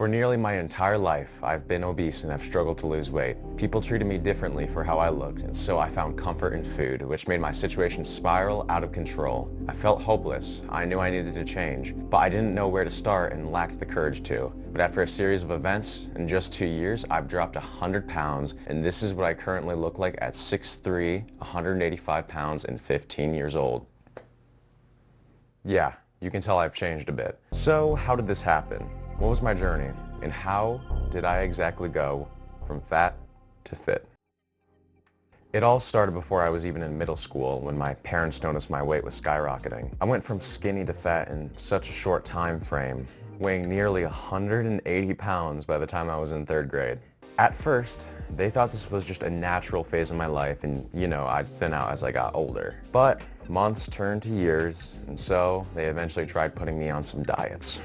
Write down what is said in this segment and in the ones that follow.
For nearly my entire life, I've been obese and have struggled to lose weight. People treated me differently for how I looked, and so I found comfort in food, which made my situation spiral out of control. I felt hopeless. I knew I needed to change, but I didn't know where to start and lacked the courage to. But after a series of events, in just 2 years, I've dropped 100 pounds, and this is what I currently look like at 6'3", 185 pounds, and 15 years old. Yeah, you can tell I've changed a bit. So, how did this happen? What was my journey, and how did I exactly go from fat to fit? It all started before I was even in middle school when my parents noticed my weight was skyrocketing. I went from skinny to fat in such a short time frame, weighing nearly 180 pounds by the time I was in 3rd grade. At first, they thought this was just a natural phase of my life and, I'd thin out as I got older. But months turned to years, and so they eventually tried putting me on some diets.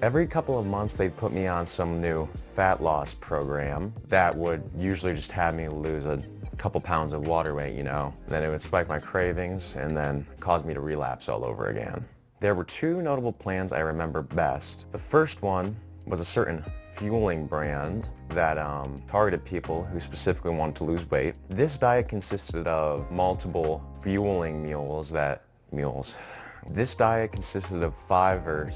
Every couple of months, they'd put me on some new fat loss program that would usually just have me lose a couple pounds of water weight, Then it would spike my cravings and then cause me to relapse all over again. There were 2 notable plans I remember best. The first one was a certain fueling brand that targeted people who specifically wanted to lose weight. This diet consisted of multiple fueling meals. This diet consisted of 5 or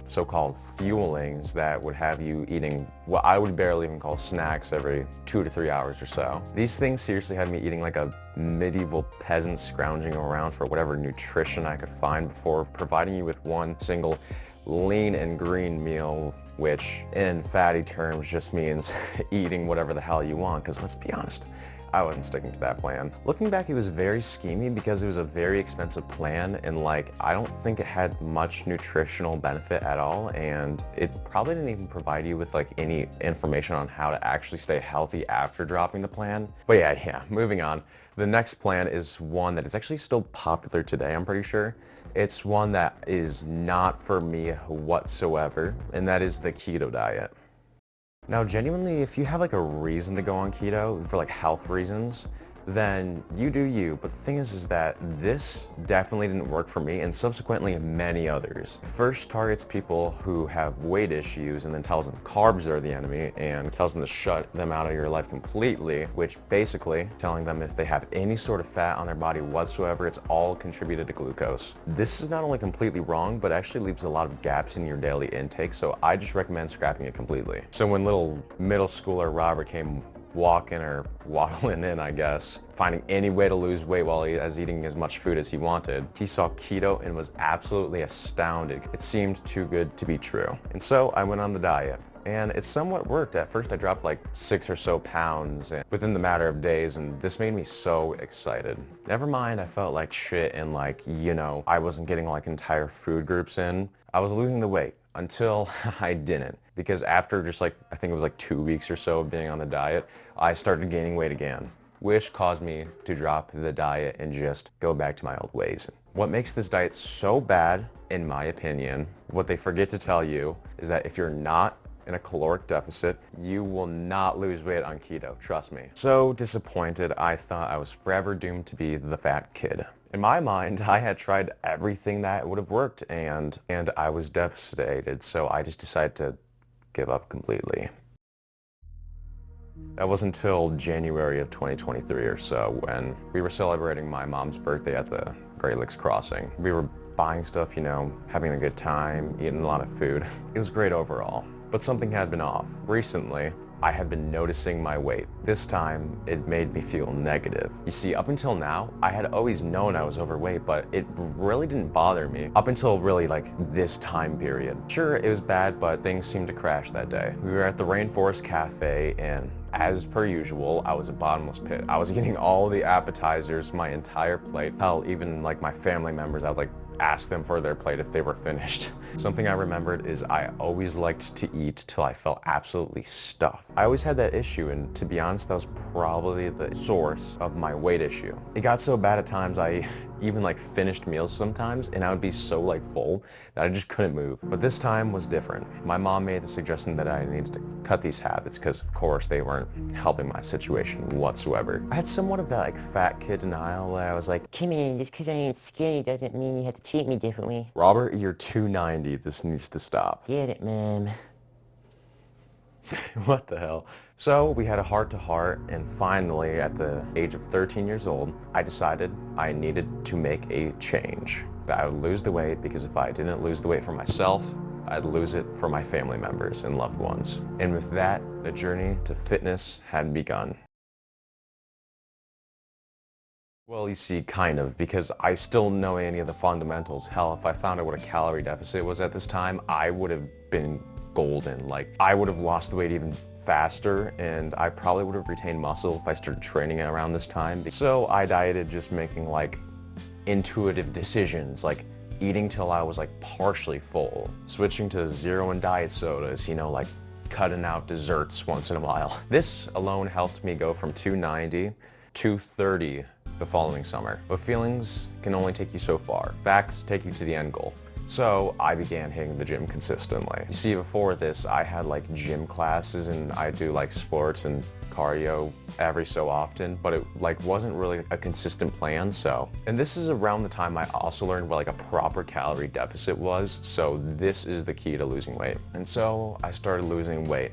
so-called fuelings that would have you eating what I would barely even call snacks every 2 to 3 hours or so. These things seriously had me eating like a medieval peasant scrounging around for whatever nutrition I could find before providing you with one single lean and green meal, which in fatty terms just means eating whatever the hell you want, because let's be honest, I wasn't sticking to that plan. Looking back, it was very schemy because it was a very expensive plan, and I don't think it had much nutritional benefit at all, and it probably didn't even provide you with any information on how to actually stay healthy after dropping the plan. But yeah, moving on. The next plan is one that is actually still popular today, I'm pretty sure. It's one that is not for me whatsoever, and that is the keto diet. Now, genuinely, if you have a reason to go on keto for health reasons, then you do you. But the thing is that this definitely didn't work for me and subsequently many others. First targets people who have weight issues and then tells them carbs are the enemy and tells them to shut them out of your life completely, which basically telling them if they have any sort of fat on their body whatsoever, it's all contributed to glucose. This is not only completely wrong, but actually leaves a lot of gaps in your daily intake, so I just recommend scrapping it completely. So when little middle schooler Robert came walking or waddling in, I guess, finding any way to lose weight while he was eating as much food as he wanted, he saw keto and was absolutely astounded. It seemed too good to be true. And so I went on the diet. And it somewhat worked. At first I dropped 6 or so pounds within the matter of days, and this made me so excited. Never mind, I felt like shit and I wasn't getting entire food groups in. I was losing the weight until I didn't. Because after just I think it was 2 weeks or so of being on the diet, I started gaining weight again, which caused me to drop the diet and just go back to my old ways. What makes this diet so bad, in my opinion, what they forget to tell you is that if you're not in a caloric deficit, you will not lose weight on keto, trust me. So disappointed, I thought I was forever doomed to be the fat kid. In my mind, I had tried everything that would have worked and I was devastated, so I just decided to give up completely. That was until January of 2023 or so when we were celebrating my mom's birthday at the Great Lakes Crossing. We were buying stuff, having a good time, eating a lot of food. It was great overall, but something had been off. Recently, I had been noticing my weight. This time, it made me feel negative. You see, up until now, I had always known I was overweight, but it really didn't bother me up until really this time period. Sure, it was bad, but things seemed to crash that day. We were at the Rainforest Cafe, and as per usual, I was a bottomless pit. I was eating all the appetizers, my entire plate. Hell, even my family members, I would ask them for their plate if they were finished. Something I remembered is I always liked to eat till I felt absolutely stuffed. I always had that issue, and to be honest, that was probably the source of my weight issue. It got so bad at times I even finished meals sometimes, and I would be so full that I just couldn't move. But this time was different. My mom made the suggestion that I needed to cut these habits because of course they weren't helping my situation whatsoever. I had somewhat of that fat kid denial where I was like, Kimmy, just because I ain't skinny doesn't mean you have to treat me differently. Robert, you're 290. This needs to stop. Get it, man. What the hell? So we had a heart-to-heart, and finally, at the age of 13 years old, I decided I needed to make a change. That I would lose the weight, because if I didn't lose the weight for myself, I'd lose it for my family members and loved ones. And with that, the journey to fitness had begun. Well, you see, kind of, because I still know any of the fundamentals. Hell, if I found out what a calorie deficit was at this time, I would have been golden. Like, I would have lost weight even faster, and I probably would have retained muscle if I started training around this time. So I dieted, just making like intuitive decisions, like eating till I was like partially full, switching to zero and diet sodas, like cutting out desserts once in a while. This alone helped me go from 290 to 30 the following summer. But feelings can only take you so far. Facts take you to the end goal. So I began hitting the gym consistently. You see, before this, I had like gym classes and I do like sports and cardio every so often, but it like wasn't really a consistent plan. And this is around the time I also learned what like a proper calorie deficit was. So this is the key to losing weight. And so I started losing weight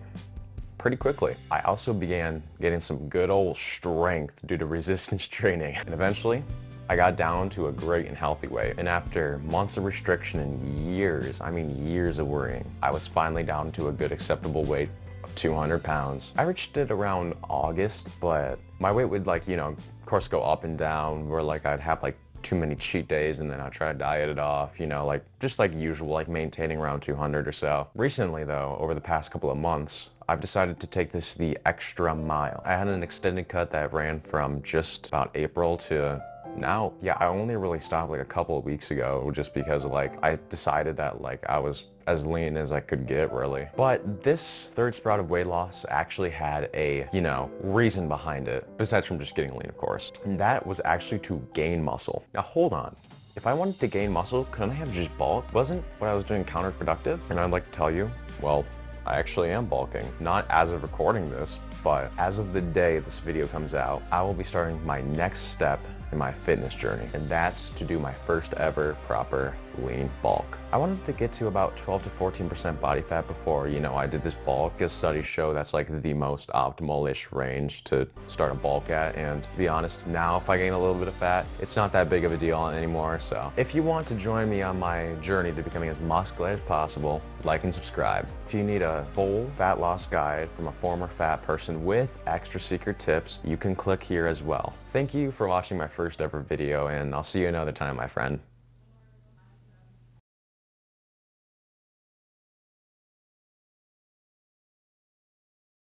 pretty quickly. I also began getting some good old strength due to resistance training. And eventually, I got down to a great and healthy weight. And after months of restriction and years, I mean years of worrying, I was finally down to a good acceptable weight of 200 pounds. I reached it around August, but my weight would of course go up and down, where like I'd have like too many cheat days and then I try to diet it off, just like usual, like maintaining around 200 or so. Recently though, over the past couple of months, I've decided to take this the extra mile. I had an extended cut that ran from just about April to now. Yeah, I only really stopped like a couple of weeks ago, just because I decided that I was as lean as I could get, really. But this third sprout of weight loss actually had a, reason behind it, besides from just getting lean, of course. And that was actually to gain muscle. Now hold on. If I wanted to gain muscle, couldn't I have just bulked? Wasn't what I was doing counterproductive? And I'd like to tell you, well, I actually am bulking. Not as of recording this, but as of the day this video comes out, I will be starting my next step in my fitness journey, and that's to do my first ever proper lean bulk. I wanted to get to about 12 to 14% body fat before, I did this bulk, because studies show that's like the most optimal-ish range to start a bulk at. And to be honest, now if I gain a little bit of fat, it's not that big of a deal anymore. So if you want to join me on my journey to becoming as muscular as possible, like and subscribe. If you need a full fat loss guide from a former fat person with extra secret tips, you can click here as well. Thank you for watching my first ever video, and I'll see you another time, my friend.